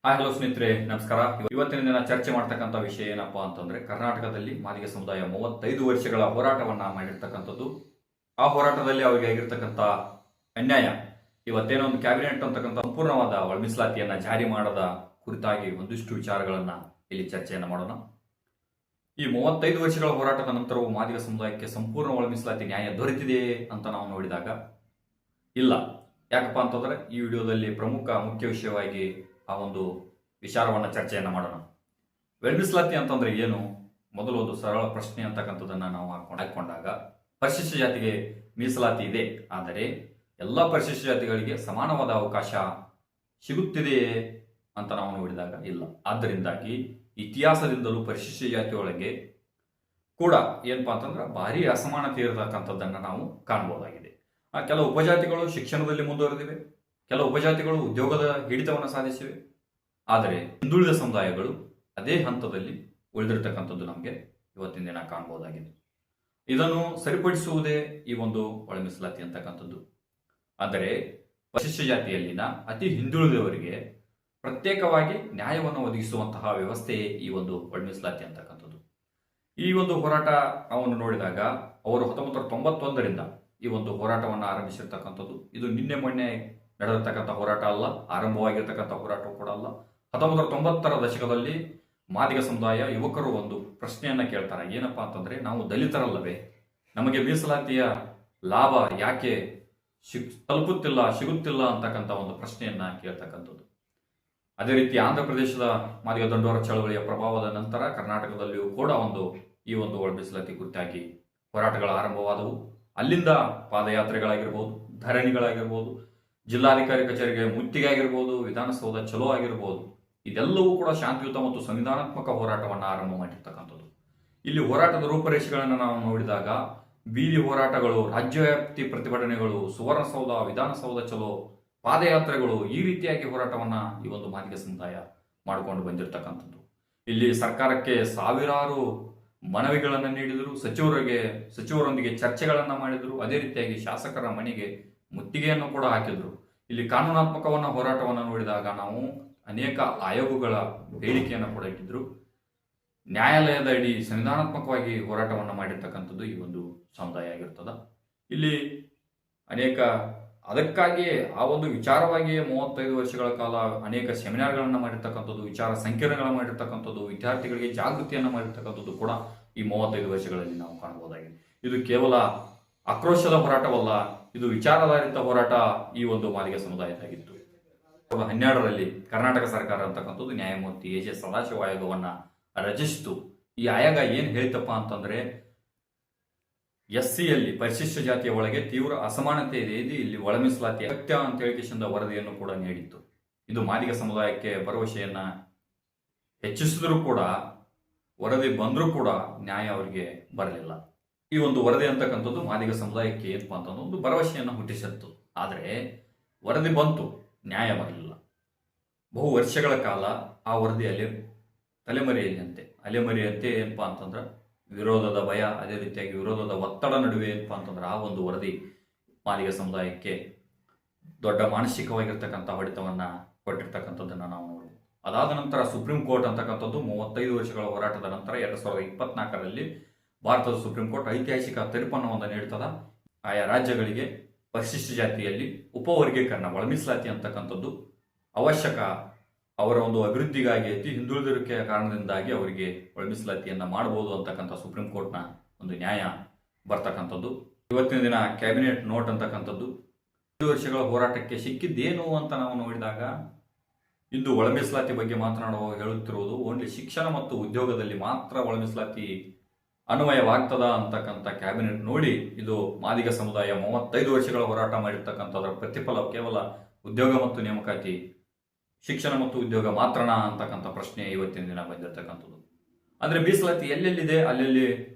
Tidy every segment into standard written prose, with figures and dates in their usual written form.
Hello ಸ್ನೇಹಿತರೆ, ನಮಸ್ಕಾರ. ಇವತ್ತಿನ ದಿನ ಚರ್ಚೆ ಮಾಡ್ತಕ್ಕಂಥ ವಿಷಯ ಏನಪ್ಪಾ ಅಂತಂದ್ರೆ, ಕರ್ನಾಟಕದಲ್ಲಿ ಮಾದಿಗ ಸಮುದಾಯ 35 ವರ್ಷಗಳ ಹೋರಾಟವನ್ನ ಮಾಡಿರ್ತಕ್ಕಂಥದ್ದು. ಆ ಹೋರಾಟದಲ್ಲಿ ಅವರಿಗೆ ಆಗಿರ್ತಕ್ಕಂಥ ಅನ್ಯಾಯ, ಇವತ್ತೇನೋ ಒಂದು ಕ್ಯಾಬಿನೆಟ್ ಅಂತಕ್ಕಂಥ ಸಂಪೂರ್ಣವಾದ ಮೀಸಲಾತಿಯನ್ನ ಜಾರಿ ಮಾಡದ ಕುರಿತಾಗಿ ಒಂದಿಷ್ಟು ವಿಚಾರಗಳನ್ನ ಇಲ್ಲಿ ಚರ್ಚೆಯನ್ನ ಮಾಡೋಣ. ಈ 35 ವರ್ಷಗಳ ಹೋರಾಟದ ನಂತರವೂ ಮಾದಿಗ ಸಮುದಾಯಕ್ಕೆ ಸಂಪೂರ್ಣ ಮೀಸಲಾತಿ ನ್ಯಾಯ ದೊರೆತಿದೆಯೇ ಅಂತ ನಾವು ನೋಡಿದಾಗ ಇಲ್ಲ. ಯಾಕಪ್ಪ ಅಂತಂದ್ರೆ, ಈ ವಿಡಿಯೋದಲ್ಲಿ ಮುಖ್ಯ ವಿಷಯವಾಗಿ ಆ ಒಂದು ವಿಚಾರವನ್ನ ಚರ್ಚೆಯನ್ನ ಮಾಡೋಣ. ಮೀಸಲಾತಿ ಅಂತಂದ್ರೆ ಏನು? ಮೊದಲು ಒಂದು ಸರಳ ಪ್ರಶ್ನೆ ಅಂತಕ್ಕಂಥದ್ದನ್ನ ನಾವು ಹಾಕೊಂಡಾಗ, ಪರಿಶಿಷ್ಟ ಜಾತಿಗೆ ಮೀಸಲಾತಿ ಇದೆ, ಆದರೆ ಎಲ್ಲ ಪರಿಶಿಷ್ಟ ಜಾತಿಗಳಿಗೆ ಸಮಾನವಾದ ಅವಕಾಶ ಸಿಗುತ್ತಿದೆಯೇ ಅಂತ ನಾವು ನೋಡಿದಾಗ ಇಲ್ಲ. ಆದ್ದರಿಂದಾಗಿ ಇತಿಹಾಸದಿಂದಲೂ ಪರಿಶಿಷ್ಟ ಜಾತಿಯೊಳಗೆ ಕೂಡ ಏನಪ್ಪಾ ಅಂತಂದ್ರೆ ಭಾರಿ ಅಸಮಾನತೆ ಇರತಕ್ಕಂಥದ್ದನ್ನ ನಾವು ಕಾಣಬಹುದಾಗಿದೆ. ಕೆಲವು ಉಪಜಾತಿಗಳು ಶಿಕ್ಷಣದಲ್ಲಿ ಮುಂದುವರೆದಿವೆ, ಕೆಲವು ಉಪಜಾತಿಗಳು ಉದ್ಯೋಗದ ಹಿಡಿತವನ್ನು ಸಾಧಿಸಿವೆ, ಆದರೆ ಹಿಂದುಳಿದ ಸಮುದಾಯಗಳು ಅದೇ ಹಂತದಲ್ಲಿ ಉಳಿದಿರತಕ್ಕಂಥದ್ದು ನಮಗೆ ಇವತ್ತಿನ ದಿನ ಕಾಣಬಹುದಾಗಿದೆ. ಇದನ್ನು ಸರಿಪಡಿಸುವುದೇ ಈ ಒಂದು ಒಳ ಮೀಸಲಾತಿ ಅಂತಕ್ಕಂಥದ್ದು. ಆದರೆ ಪರಿಶಿಷ್ಟ ಜಾತಿಯಲ್ಲಿನ ಅತಿ ಹಿಂದುಳಿದವರಿಗೆ ಪ್ರತ್ಯೇಕವಾಗಿ ನ್ಯಾಯವನ್ನು ಒದಗಿಸುವಂತಹ ವ್ಯವಸ್ಥೆಯೇ ಈ ಒಂದು ಒಳ ಮೀಸಲಾತಿ ಅಂತಕ್ಕಂಥದ್ದು. ಈ ಒಂದು ಹೋರಾಟ ಅವನ್ನು ನೋಡಿದಾಗ ಅವರು 1991ರಿಂದ ಈ ಒಂದು ಹೋರಾಟವನ್ನು ಆರಂಭಿಸಿರ್ತಕ್ಕಂಥದ್ದು. ಇದು ನಿನ್ನೆ ಮೊನ್ನೆ ನಡೆದಿರ್ತಕ್ಕಂಥ ಹೋರಾಟ ಅಲ್ಲ, ಆರಂಭವಾಗಿರ್ತಕ್ಕಂಥ ಹೋರಾಟ ಕೂಡ ಅಲ್ಲ. 1990ರ ದಶಕದಲ್ಲಿ ಮಾದಿಗ ಸಮುದಾಯ ಯುವಕರು ಒಂದು ಪ್ರಶ್ನೆಯನ್ನ ಕೇಳ್ತಾರೆ. ಏನಪ್ಪಾ ಅಂತಂದ್ರೆ, ನಾವು ದಲಿತರಲ್ಲವೇ, ನಮಗೆ ಮೀಸಲಾತಿಯ ಲಾಭ ಯಾಕೆ ಸಿಗುತ್ತಿಲ್ಲ ಅಂತಕ್ಕಂಥ ಒಂದು ಪ್ರಶ್ನೆಯನ್ನ ಕೇಳ್ತಕ್ಕಂಥದ್ದು. ಅದೇ ರೀತಿ ಆಂಧ್ರ ಪ್ರದೇಶದ ಮಾದಿಗ ದಂಡೋರ ಚಳವಳಿಯ ಪ್ರಭಾವದ ನಂತರ ಕರ್ನಾಟಕದಲ್ಲಿಯೂ ಕೂಡ ಈ ಒಂದು ಒಳ ಮೀಸಲಾತಿ ಕುರಿತಾಗಿ ಹೋರಾಟಗಳು ಆರಂಭವಾದವು. ಅಲ್ಲಿಂದ ಪಾದಯಾತ್ರೆಗಳಾಗಿರ್ಬೋದು, ಧರಣಿಗಳಾಗಿರ್ಬೋದು, ಜಿಲ್ಲಾಧಿಕಾರಿ ಕಚೇರಿಗೆ ಮುತ್ತಿಗೆ ಆಗಿರ್ಬೋದು, ವಿಧಾನಸೌಧ ಚಲೋ ಆಗಿರ್ಬೋದು, ಇದೆಲ್ಲವೂ ಕೂಡ ಶಾಂತಿಯುತ ಮತ್ತು ಸಂವಿಧಾನಾತ್ಮಕ ಹೋರಾಟವನ್ನು ಆರಂಭ ಮಾಡಿರ್ತಕ್ಕಂಥದ್ದು. ಇಲ್ಲಿ ಹೋರಾಟದ ರೂಪರೇಷೆಗಳನ್ನು ನಾವು ನೋಡಿದಾಗ ಬೀದಿ ಹೋರಾಟಗಳು, ರಾಜ್ಯವ್ಯಾಪ್ತಿ ಪ್ರತಿಭಟನೆಗಳು, ಸುವರ್ಣಸೌಧ, ವಿಧಾನಸೌಧ ಚಲೋ, ಪಾದಯಾತ್ರೆಗಳು, ಈ ರೀತಿಯಾಗಿ ಹೋರಾಟವನ್ನ ಈ ಒಂದು ಮಾದಿಗ ಸಮುದಾಯ ಮಾಡಿಕೊಂಡು ಬಂದಿರತಕ್ಕಂಥದ್ದು. ಇಲ್ಲಿ ಸರ್ಕಾರಕ್ಕೆ ಸಾವಿರಾರು ಮನವಿಗಳನ್ನು ನೀಡಿದರು, ಸಚಿವರೊಂದಿಗೆ ಚರ್ಚೆಗಳನ್ನ ಮಾಡಿದರು. ಅದೇ ರೀತಿಯಾಗಿ ಶಾಸಕರ ಮನೆಗೆ ಮುತ್ತಿಗೆಯನ್ನು ಕೂಡ ಹಾಕಿದ್ರು. ಇಲ್ಲಿ ಕಾನೂನಾತ್ಮಕವನ್ನ ಹೋರಾಟವನ್ನು ನೋಡಿದಾಗ ನಾವು ಅನೇಕ ಆಯೋಗಗಳ ಬೇಡಿಕೆಯನ್ನು ಕೂಡ ಇಟ್ಟಿದ್ರು. ನ್ಯಾಯಾಲಯದ ಅಡಿ ಸಂವಿಧಾನಾತ್ಮಕವಾಗಿ ಹೋರಾಟವನ್ನು ಮಾಡಿರ್ತಕ್ಕಂಥದ್ದು ಈ ಒಂದು ಸಮುದಾಯ ಆಗಿರ್ತದ. ಇಲ್ಲಿ ಅನೇಕ ಅದಕ್ಕಾಗಿಯೇ ಆ ಒಂದು ವಿಚಾರವಾಗಿಯೇ 35 ವರ್ಷಗಳ ಕಾಲ ಅನೇಕ ಸೆಮಿನಾರ್ಗಳನ್ನು ಮಾಡಿರ್ತಕ್ಕಂಥದ್ದು, ವಿಚಾರ ಸಂಕಿರಣಗಳನ್ನು ಮಾಡಿರ್ತಕ್ಕಂಥದ್ದು, ವಿದ್ಯಾರ್ಥಿಗಳಿಗೆ ಜಾಗೃತಿಯನ್ನು ಮಾಡಿರ್ತಕ್ಕಂಥದ್ದು ಕೂಡ ಈ 35 ವರ್ಷಗಳಲ್ಲಿ ನಾವು ಕಾಣಬಹುದಾಗಿದೆ. ಇದು ಕೇವಲ ಆಕ್ರೋಶದ ಹೋರಾಟವಲ್ಲ, ಇದು ವಿಚಾರಾಧಾರಿತ ಹೋರಾಟ ಈ ಒಂದು ಮಾದಿಗ ಸಮುದಾಯದಾಗಿತ್ತು. 2012ರಲ್ಲಿ ಕರ್ನಾಟಕ ಸರ್ಕಾರ ಅಂತಕ್ಕಂಥದ್ದು ನ್ಯಾಯಮೂರ್ತಿ ಎ.ಜೆ. ಸದಾಶಿವ ಆಯೋಗವನ್ನ ರಚಿಸಿತು. ಈ ಆಯೋಗ ಏನ್ ಹೇಳಿತಪ್ಪ ಅಂತಂದ್ರೆ, ಎಸ್ಸಿಯಲ್ಲಿ ಪರಿಶಿಷ್ಟ ಜಾತಿಯ ಒಳಗೆ ತೀವ್ರ ಅಸಮಾನತೆ ಇದೆ, ಇಲ್ಲಿ ಒಳ ಮೀಸಲಾತಿ ಅಗತ್ಯ ಅಂತ ಹೇಳಿಕೆಯಿಂದ ವರದಿಯನ್ನು ಕೂಡ ನೀಡಿತ್ತು. ಇದು ಮಾದಿಗ ಸಮುದಾಯಕ್ಕೆ ಭರವಸೆಯನ್ನ ಹೆಚ್ಚಿಸಿದ್ರು ಕೂಡ, ವರದಿ ಬಂದರೂ ಕೂಡ ನ್ಯಾಯ ಅವರಿಗೆ ಬರಲಿಲ್ಲ. ಈ ಒಂದು ವರದಿ ಅಂತಕ್ಕಂಥದ್ದು ಮಾದಿಗ ಸಮುದಾಯಕ್ಕೆ ಏನಪ್ಪಾ ಅಂತಂದ್ರೆ ಒಂದು ಭರವಸೆಯನ್ನು ಹುಟ್ಟಿಸಿತ್ತು. ಆದರೆ ವರದಿ ಬಂತು, ನ್ಯಾಯ ಬರಲಿಲ್ಲ. ಬಹು ವರ್ಷಗಳ ಕಾಲ ಆ ವರದಿಯಲ್ಲಿ ಅಲೆಮರೆಯಂತೆ ಏನಪ್ಪಾ ಅಂತಂದ್ರೆ ವಿರೋಧದ ಭಯ, ಅದೇ ರೀತಿಯಾಗಿ ವಿರೋಧದ ಒತ್ತಡ ನಡುವೆ ಏನಪ್ಪಾ ಅಂತಂದ್ರೆ ಆ ಒಂದು ವರದಿ ಮಾದಿಗ ಸಮುದಾಯಕ್ಕೆ ದೊಡ್ಡ ಮಾನಸಿಕವಾಗಿರ್ತಕ್ಕಂಥ ಹೊಡೆತವನ್ನ ಕೊಟ್ಟಿರ್ತಕ್ಕಂಥದ್ದನ್ನ ನಾವು ನೋಡ್ಬೋದು. ಅದಾದ ನಂತರ ಸುಪ್ರೀಂ ಕೋರ್ಟ್ ಅಂತಕ್ಕಂಥದ್ದು 35 ವರ್ಷಗಳ ಹೋರಾಟದ ನಂತರ 2024ರಲ್ಲಿ ಭಾರತದ ಸುಪ್ರೀಂ ಕೋರ್ಟ್ ಐತಿಹಾಸಿಕ ತೀರ್ಪನ್ನು ನೀಡ್ತದ. ಆಯಾ ರಾಜ್ಯಗಳಿಗೆ ಪರಿಶಿಷ್ಟ ಜಾತಿಯಲ್ಲಿ ಉಪವರ್ಗೀಕರಣ, ಒಳ ಮೀಸಲಾತಿ ಅಂತಕ್ಕಂಥದ್ದು ಅವಶ್ಯಕ. ಅವರ ಒಂದು ಅಭಿವೃದ್ಧಿಗಾಗಿ, ಅತಿ ಹಿಂದುಳಿದಿರುವಿಕೆಯ ಕಾರಣದಿಂದಾಗಿ ಅವರಿಗೆ ಒಳ ಮೀಸಲಾತಿಯನ್ನ ಮಾಡಬಹುದು ಅಂತಕ್ಕಂಥ ಸುಪ್ರೀಂ ಕೋರ್ಟ್ನ ಒಂದು ನ್ಯಾಯ ಬರ್ತಕ್ಕಂಥದ್ದು. ಇವತ್ತಿನ ದಿನ ಕ್ಯಾಬಿನೆಟ್ ನೋಟ್ ಅಂತಕ್ಕಂಥದ್ದು 5 ವರ್ಷಗಳ ಹೋರಾಟಕ್ಕೆ ಸಿಕ್ಕಿದ್ದೇನು ಅಂತ ನಾವು ನೋಡಿದಾಗ, ಇಂದು ಒಳ ಮೀಸಲಾತಿ ಬಗ್ಗೆ ಹೇಳುತ್ತಿರುವುದು ಓನ್ಲಿ ಶಿಕ್ಷಣ ಮತ್ತು ಉದ್ಯೋಗದಲ್ಲಿ ಮಾತ್ರ ಒಳ ಮೀಸಲಾತಿ ಅನ್ವಯವಾಗ್ತದ ಅಂತಕ್ಕಂಥ ಕ್ಯಾಬಿನೆಟ್ ನೋಡಿ, ಇದು ಮಾದಿಗ ಸಮುದಾಯ 35 ವರ್ಷಗಳ ಹೋರಾಟ ಮಾಡಿರ್ತಕ್ಕಂಥದ್ರ ಪ್ರತಿಫಲ ಕೇವಲ ಉದ್ಯೋಗ ಮತ್ತು ನೇಮಕಾತಿ, ಶಿಕ್ಷಣ ಮತ್ತು ಉದ್ಯೋಗ ಮಾತ್ರನಾ ಅಂತಕ್ಕಂಥ ಪ್ರಶ್ನೆ ಇವತ್ತಿನ ದಿನ ಬಂದಿರತಕ್ಕಂಥದ್ದು. ಅಂದ್ರೆ ಮೀಸಲಾತಿ ಎಲ್ಲೆಲ್ಲಿದೆ ಅಲ್ಲೆಲ್ಲಿ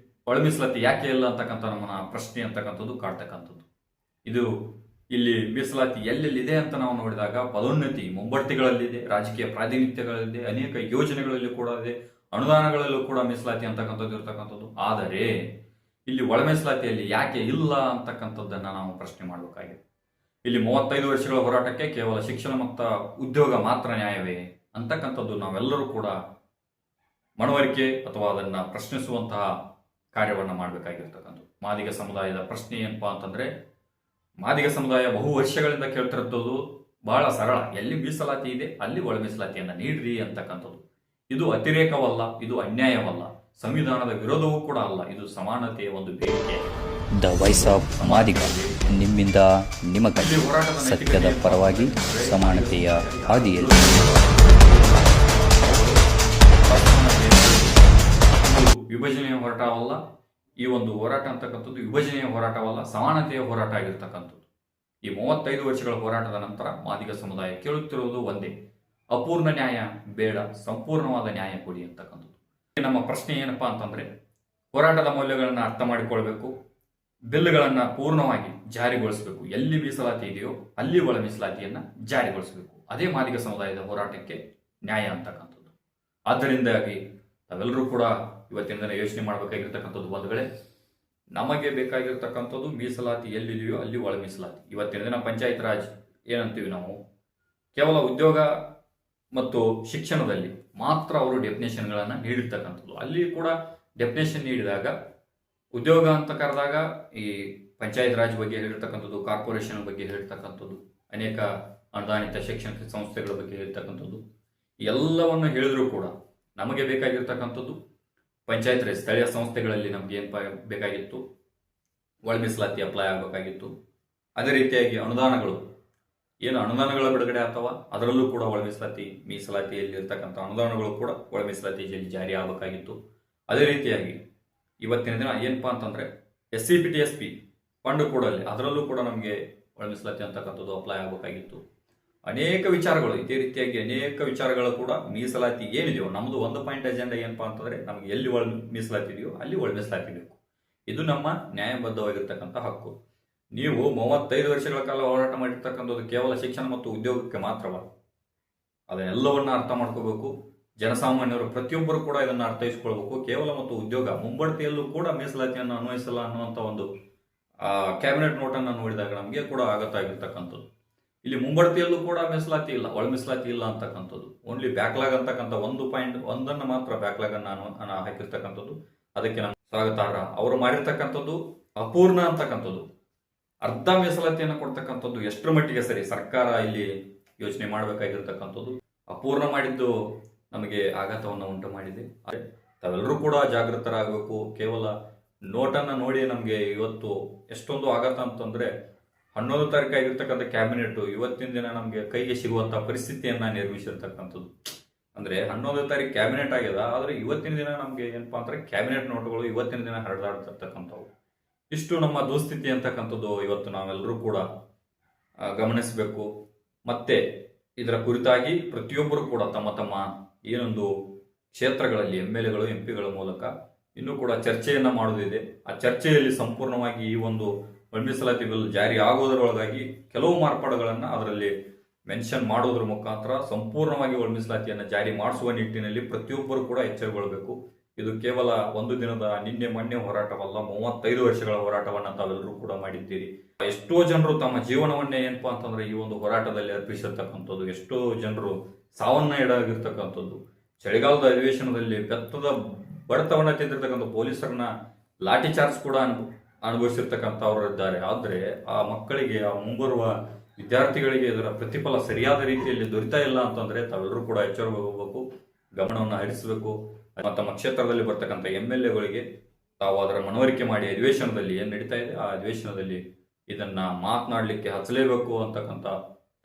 ಒಳ ಮೀಸಲಾತಿ ಯಾಕೆ ಇಲ್ಲ ಅಂತಕ್ಕಂಥ ನಮ್ಮ ಪ್ರಶ್ನೆ ಅಂತಕ್ಕಂಥದ್ದು ಕಾಡ್ತಕ್ಕಂಥದ್ದು. ಇದು ಇಲ್ಲಿ ಮೀಸಲಾತಿ ಎಲ್ಲೆಲ್ಲಿದೆ ಅಂತ ನಾವು ನೋಡಿದಾಗ, ಪದೋನ್ನತಿ ಮುಂಬಡ್ತಿಗಳಲ್ಲಿದೆ, ರಾಜಕೀಯ ಪ್ರಾತಿನಿಧ್ಯಗಳಲ್ಲಿದೆ, ಅನೇಕ ಯೋಜನೆಗಳಲ್ಲಿ ಕೂಡ ಇದೆ, ಅನುದಾನಗಳಲ್ಲೂ ಕೂಡ ಮೀಸಲಾತಿ ಅಂತಕ್ಕಂಥದ್ದು ಇರತಕ್ಕಂಥದ್ದು. ಆದರೆ ಇಲ್ಲಿ ಒಳ ಮೀಸಲಾತಿಯಲ್ಲಿ ಯಾಕೆ ಇಲ್ಲ ಅಂತಕ್ಕಂಥದ್ದನ್ನ ನಾವು ಪ್ರಶ್ನೆ ಮಾಡಬೇಕಾಗಿದೆ. ಇಲ್ಲಿ 35 ವರ್ಷಗಳ ಹೋರಾಟಕ್ಕೆ ಕೇವಲ ಶಿಕ್ಷಣ ಮತ್ತು ಉದ್ಯೋಗ ಮಾತ್ರ ನ್ಯಾಯವೇ ಅಂತಕ್ಕಂಥದ್ದು ನಾವೆಲ್ಲರೂ ಕೂಡ ಮನವರಿಕೆ ಅಥವಾ ಅದನ್ನು ಪ್ರಶ್ನಿಸುವಂತಹ ಕಾರ್ಯವನ್ನು ಮಾಡಬೇಕಾಗಿರ್ತಕ್ಕಂಥದ್ದು. ಮಾದಿಗ ಸಮುದಾಯದ ಪ್ರಶ್ನೆ ಏನಪ್ಪಾ ಅಂತಂದರೆ, ಮಾದಿಗ ಸಮುದಾಯ ಬಹು ವರ್ಷಗಳಿಂದ ಕೇಳ್ತಿರೋದು ಬಹಳ ಸರಳ, ಎಲ್ಲಿ ಮೀಸಲಾತಿ ಇದೆ ಅಲ್ಲಿ ಒಳ ಮೀಸಲಾತಿಯನ್ನು ನೀಡ್ರಿ ಅಂತಕ್ಕಂಥದ್ದು. ಇದು ಅತಿರೇಕವಲ್ಲ, ಇದು ಅನ್ಯಾಯವಲ್ಲ, ಸಂವಿಧಾನದ ವಿರೋಧವೂ ಕೂಡ ಅಲ್ಲ, ಇದು ಸಮಾನತೆಯ ಒಂದು ಬೇಡಿಕೆ. ದ ವಾಯ್ಸ್ ಆಫ್ ಮಾದಿಗ, ನಿಮ್ಮಿಂದ ನಿಮಗಾಗಿ, ಸತ್ಯದ ಪರವಾಗಿ, ಸಮಾನತೆಯ ಹಾದಿಯಲ್ಲಿ. ವಿಭಜನೆಯ ಹೋರಾಟವಲ್ಲ, ಈ ಒಂದು ಹೋರಾಟ ಅಂತಕ್ಕಂಥದ್ದು ವಿಭಜನೆಯ ಹೋರಾಟವಲ್ಲ, ಸಮಾನತೆಯ ಹೋರಾಟ ಆಗಿರ್ತಕ್ಕಂಥದ್ದು. ಈ 35 ವರ್ಷಗಳ ಹೋರಾಟದ ನಂತರ ಮಾದಿಗ ಸಮುದಾಯ ಕೇಳುತ್ತಿರುವುದು ಒಂದೇ, ಅಪೂರ್ಣ ನ್ಯಾಯ ಬೇಡ, ಸಂಪೂರ್ಣವಾದ ನ್ಯಾಯ ಕೊಡಿ ಅಂತಕ್ಕಂಥದ್ದು. ನಮ್ಮ ಪ್ರಶ್ನೆ ಏನಪ್ಪಾ ಅಂತಂದ್ರೆ, ಹೋರಾಟದ ಮೌಲ್ಯಗಳನ್ನು ಅರ್ಥ ಮಾಡಿಕೊಳ್ಬೇಕು, ಬಿಲ್ಗಳನ್ನು ಪೂರ್ಣವಾಗಿ ಜಾರಿಗೊಳಿಸಬೇಕು, ಎಲ್ಲಿ ಮೀಸಲಾತಿ ಇದೆಯೋ ಅಲ್ಲಿ ಒಳ ಮೀಸಲಾತಿಯನ್ನು ಜಾರಿಗೊಳಿಸಬೇಕು. ಅದೇ ಮಾದಿಗ ಸಮುದಾಯದ ಹೋರಾಟಕ್ಕೆ ನ್ಯಾಯ ಅಂತಕ್ಕಂಥದ್ದು. ಆದ್ದರಿಂದಾಗಿ ನಾವೆಲ್ಲರೂ ಕೂಡ ಇವತ್ತಿನ ದಿನ ಯೋಚನೆ ಮಾಡಬೇಕಾಗಿರ್ತಕ್ಕಂಥದ್ದು ಬಂಧುಗಳೇ, ನಮಗೆ ಬೇಕಾಗಿರ್ತಕ್ಕಂಥದ್ದು ಮೀಸಲಾತಿ ಎಲ್ಲಿದೆಯೋ ಅಲ್ಲಿ ಒಳ ಮೀಸಲಾತಿ. ಇವತ್ತಿನ ದಿನ ಪಂಚಾಯತ್ ರಾಜ್ ಏನಂತೀವಿ ನಾವು, ಕೇವಲ ಉದ್ಯೋಗ ಮತ್ತು ಶಿಕ್ಷಣದಲ್ಲಿ ಮಾತ್ರ ಅವರು ಡೆಫಿನೇಷನ್ಗಳನ್ನು ನೀಡಿರ್ತಕ್ಕಂಥದ್ದು. ಅಲ್ಲಿ ಕೂಡ ಡೆಫಿನೇಷನ್ ನೀಡಿದಾಗ ಉದ್ಯೋಗ ಅಂತ ಕರೆದಾಗ ಈ ಪಂಚಾಯತ್ ರಾಜ್ ಬಗ್ಗೆ ಹೇಳಿರ್ತಕ್ಕಂಥದ್ದು, ಕಾರ್ಪೊರೇಷನ್ ಬಗ್ಗೆ ಹೇಳಿರ್ತಕ್ಕಂಥದ್ದು, ಅನೇಕ ಅನುದಾನಿತ ಶೈಕ್ಷಣಿಕ ಸಂಸ್ಥೆಗಳ ಬಗ್ಗೆ ಹೇಳಿರ್ತಕ್ಕಂಥದ್ದು, ಎಲ್ಲವನ್ನು ಹೇಳಿದರೂ ಕೂಡ ನಮಗೆ ಬೇಕಾಗಿರ್ತಕ್ಕಂಥದ್ದು ಪಂಚಾಯತ್ ರಾಜ್ ಸ್ಥಳೀಯ ಸಂಸ್ಥೆಗಳಲ್ಲಿ ನಮ್ಗೆ ಏನು ಬೇಕಾಗಿತ್ತು, ಒಳ ಮೀಸಲಾತಿ ಅಪ್ಲೈ ಆಗಬೇಕಾಗಿತ್ತು. ಅದೇ ರೀತಿಯಾಗಿ ಅನುದಾನಗಳು, ಏನು ಅನುದಾನಗಳ ಬಿಡುಗಡೆ ಅಥವಾ ಅದರಲ್ಲೂ ಕೂಡ ಒಳ ಮೀಸಲಾತಿಯಲ್ಲಿ ಇರ್ತಕ್ಕಂಥ ಅನುದಾನಗಳು ಕೂಡ ಒಳ ಮೀಸಲಾತಿಯಲ್ಲಿ ಜಾರಿ ಆಗಬೇಕಾಗಿತ್ತು. ಅದೇ ರೀತಿಯಾಗಿ ಇವತ್ತಿನ ದಿನ ಏನಪ್ಪಾ ಅಂತಂದ್ರೆ SCPTSP ಫಂಡ್ ಕೂಡ ಅದರಲ್ಲೂ ಕೂಡ ನಮಗೆ ಒಳ ಮೀಸಲಾತಿ ಅಂತಕ್ಕಂಥದ್ದು ಅಪ್ಲೈ ಆಗಬೇಕಾಗಿತ್ತು. ಅನೇಕ ವಿಚಾರಗಳು, ಇದೇ ರೀತಿಯಾಗಿ ಅನೇಕ ವಿಚಾರಗಳು ಕೂಡ ಮೀಸಲಾತಿ ಏನಿದೆಯೋ ನಮ್ಮದು ಒಂದು ಪಾಯಿಂಟ್ ಅಜೆಂಡಾ ಏನಪ್ಪಾ ಅಂತಂದ್ರೆ, ನಮಗೆ ಎಲ್ಲಿ ಒಳ ಮೀಸಲಾತಿ ಇದೆಯೋ ಅಲ್ಲಿ ಒಳ ಮೀಸಲಾತಿ ಬೇಕು. ಇದು ನಮ್ಮ ನ್ಯಾಯಬದ್ಧವಾಗಿರ್ತಕ್ಕಂಥ ಹಕ್ಕು. ನೀವು 35 ವರ್ಷಗಳ ಕಾಲ ಹೋರಾಟ ಮಾಡಿರ್ತಕ್ಕಂಥದ್ದು ಕೇವಲ ಶಿಕ್ಷಣ ಮತ್ತು ಉದ್ಯೋಗಕ್ಕೆ ಮಾತ್ರವಲ್ಲ, ಅದನ್ನೆಲ್ಲವನ್ನ ಅರ್ಥ ಮಾಡ್ಕೋಬೇಕು. ಜನಸಾಮಾನ್ಯರು ಪ್ರತಿಯೊಬ್ಬರು ಕೂಡ ಇದನ್ನು ಅರ್ಥೈಸಿಕೊಳ್ಬೇಕು. ಕೇವಲ ಮತ್ತು ಉದ್ಯೋಗ, ಮುಂಬಡ್ತಿಯಲ್ಲೂ ಕೂಡ ಮೀಸಲಾತಿಯನ್ನು ಅನ್ವಯಿಸಲ್ಲ ಅನ್ನುವಂಥ ಒಂದು ಕ್ಯಾಬಿನೆಟ್ ನೋಟನ್ನು ನೋಡಿದಾಗ ನಮಗೆ ಕೂಡ ಆಗತ್ತಾಗಿರ್ತಕ್ಕಂಥದ್ದು. ಇಲ್ಲಿ ಮುಂಬಡ್ತಿಯಲ್ಲೂ ಕೂಡ ಮೀಸಲಾತಿ ಇಲ್ಲ, ಒಳ ಮೀಸಲಾತಿ ಇಲ್ಲ ಅಂತಕ್ಕಂಥದ್ದು. ಓನ್ಲಿ ಬ್ಯಾಕ್ಲಾಗ್ ಅಂತಕ್ಕಂಥ 1.1 ಮಾತ್ರ ಬ್ಯಾಕ್ಲಾಗ್ ಅನ್ನು ಹಾಕಿರ್ತಕ್ಕಂಥದ್ದು. ಅದಕ್ಕೆ ನಾನು ಸ್ವಾಗತಾರ್ಹ. ಅವರು ಮಾಡಿರ್ತಕ್ಕಂಥದ್ದು ಅಪೂರ್ಣ ಅಂತಕ್ಕಂಥದ್ದು, ಅರ್ಧ ಮೀಸಲಾತಿಯನ್ನು ಕೊಡ್ತಕ್ಕಂಥದ್ದು ಎಷ್ಟರ ಮಟ್ಟಿಗೆ ಸರಿ, ಸರ್ಕಾರ ಇಲ್ಲಿ ಯೋಚನೆ ಮಾಡಬೇಕಾಗಿರ್ತಕ್ಕಂಥದ್ದು. ಅಪೂರ್ಣ ಮಾಡಿದ್ದು ನಮಗೆ ಆಘಾತವನ್ನು ಉಂಟು ಮಾಡಿದೆ. ತಾವೆಲ್ಲರೂ ಕೂಡ ಜಾಗೃತರಾಗಬೇಕು. ಕೇವಲ ನೋಟನ್ನು ನೋಡಿ ನಮಗೆ ಇವತ್ತು ಎಷ್ಟೊಂದು ಆಘಾತ ಅಂತಂದ್ರೆ, 11 ತಾರೀಕು ಆಗಿರ್ತಕ್ಕಂಥ ಕ್ಯಾಬಿನೆಟ್ ಇವತ್ತಿನ ದಿನ ನಮಗೆ ಕೈಗೆ ಸಿಗುವಂತ ಪರಿಸ್ಥಿತಿಯನ್ನ ನಿರ್ಮಿಸಿರ್ತಕ್ಕಂಥದ್ದು. ಅಂದ್ರೆ 11 ತಾರೀಕು ಕ್ಯಾಬಿನೆಟ್ ಆಗ್ಯದ, ಆದ್ರೆ ಇವತ್ತಿನ ದಿನ ನಮ್ಗೆ ಏನಪ್ಪಾ ಅಂದ್ರೆ ಕ್ಯಾಬಿನೆಟ್ ನೋಟುಗಳು ಇವತ್ತಿನ ದಿನ ಹರಿದಾಡ್ತಿರ್ತಕ್ಕಂಥವು. ಇಷ್ಟು ನಮ್ಮ ದುಸ್ಥಿತಿ ಅಂತಕ್ಕಂಥದ್ದು ಇವತ್ತು ನಾವೆಲ್ಲರೂ ಕೂಡ ಗಮನಿಸಬೇಕು. ಮತ್ತೆ ಇದರ ಕುರಿತಾಗಿ ಪ್ರತಿಯೊಬ್ಬರು ಕೂಡ ತಮ್ಮ ತಮ್ಮ ಏನೊಂದು ಕ್ಷೇತ್ರಗಳಲ್ಲಿ MLAಗಳು MP ಗಳ ಮೂಲಕ ಇನ್ನೂ ಕೂಡ ಚರ್ಚೆಯನ್ನ ಮಾಡುವುದಿದೆ. ಆ ಚರ್ಚೆಯಲ್ಲಿ ಸಂಪೂರ್ಣವಾಗಿ ಈ ಒಂದು ಒಳ ಮೀಸಲಾತಿ ಬಿಲ್ ಜಾರಿ ಆಗೋದರೊಳಗಾಗಿ ಕೆಲವು ಮಾರ್ಪಾಡುಗಳನ್ನು ಅದರಲ್ಲಿ ಮೆನ್ಷನ್ ಮಾಡೋದ್ರ ಮುಖಾಂತರ ಸಂಪೂರ್ಣವಾಗಿ ಒಳ ಮೀಸಲಾತಿಯನ್ನು ಜಾರಿ ಮಾಡಿಸುವ ನಿಟ್ಟಿನಲ್ಲಿ ಪ್ರತಿಯೊಬ್ಬರು ಕೂಡ ಎಚ್ಚರಗೊಳ್ಳಬೇಕು. ಇದು ಕೇವಲ ಒಂದು ದಿನದ ನಿನ್ನೆ ಮೊನ್ನೆ ಹೋರಾಟವಲ್ಲ, 35 ವರ್ಷಗಳ ಹೋರಾಟವನ್ನು ತಾವೆಲ್ಲರೂ ಕೂಡ ಮಾಡಿದ್ದೀರಿ. ಎಷ್ಟೋ ಜನರು ತಮ್ಮ ಜೀವನವನ್ನೇ ಏನಪ್ಪಾ ಅಂತಂದ್ರೆ ಈ ಒಂದು ಹೋರಾಟದಲ್ಲಿ ಅರ್ಪಿಸಿರ್ತಕ್ಕಂಥದ್ದು, ಎಷ್ಟೋ ಜನರು ಸಾವನ್ನ ಈಡಾಗಿರ್ತಕ್ಕಂಥದ್ದು. ಚಳಿಗಾಲದ ಅಧಿವೇಶನದಲ್ಲಿ ಬೆತ್ತದ ಬಡತವನ್ನ ತಿಂದಿರ್ತಕ್ಕಂಥ ಪೊಲೀಸರನ್ನ ಲಾಠಿ ಚಾರ್ಜ್ ಕೂಡ ಅನುಭವಿಸಿರ್ತಕ್ಕಂಥವ್ರು ಇದ್ದಾರೆ. ಆದರೆ ಆ ಮಕ್ಕಳಿಗೆ, ಆ ಮುಂಬರುವ ವಿದ್ಯಾರ್ಥಿಗಳಿಗೆ ಇದರ ಪ್ರತಿಫಲ ಸರಿಯಾದ ರೀತಿಯಲ್ಲಿ ದೊರೀತಾ ಇಲ್ಲ ಅಂತಂದ್ರೆ ತಾವೆಲ್ಲರೂ ಕೂಡ ಎಚ್ಚರಗೋಗಬೇಕು, ಗಮನವನ್ನು ಹರಿಸಬೇಕು. ತಮ್ಮ ಕ್ಷೇತ್ರದಲ್ಲಿ ಬರ್ತಕ್ಕಂಥ MLAಗಳಿಗೆ ತಾವು ಅದರ ಮನವರಿಕೆ ಮಾಡಿ ಅಧಿವೇಶನದಲ್ಲಿ ಏನ್ ನಡೀತಾ ಇದೆ ಆ ಅಧಿವೇಶನದಲ್ಲಿ ಇದನ್ನ ಮಾತನಾಡಲಿಕ್ಕೆ ಹಚ್ಚಲೇಬೇಕು ಅಂತಕ್ಕಂಥ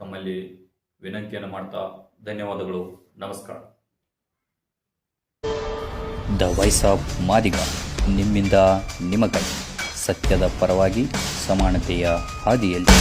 ತಮ್ಮಲ್ಲಿ ವಿನಂತಿಯನ್ನು ಮಾಡ್ತಾ ಧನ್ಯವಾದಗಳು. ನಮಸ್ಕಾರ. ದ ವಾಯ್ಸ್ ಆಫ್ ಮಾದಿಗ, ನಿಮ್ಮಿಂದ ನಿಮಗಾಗಿ, ಸತ್ಯದ ಪರವಾಗಿ, ಸಮಾನತೆಯ ಹಾದಿಯಲ್ಲಿ.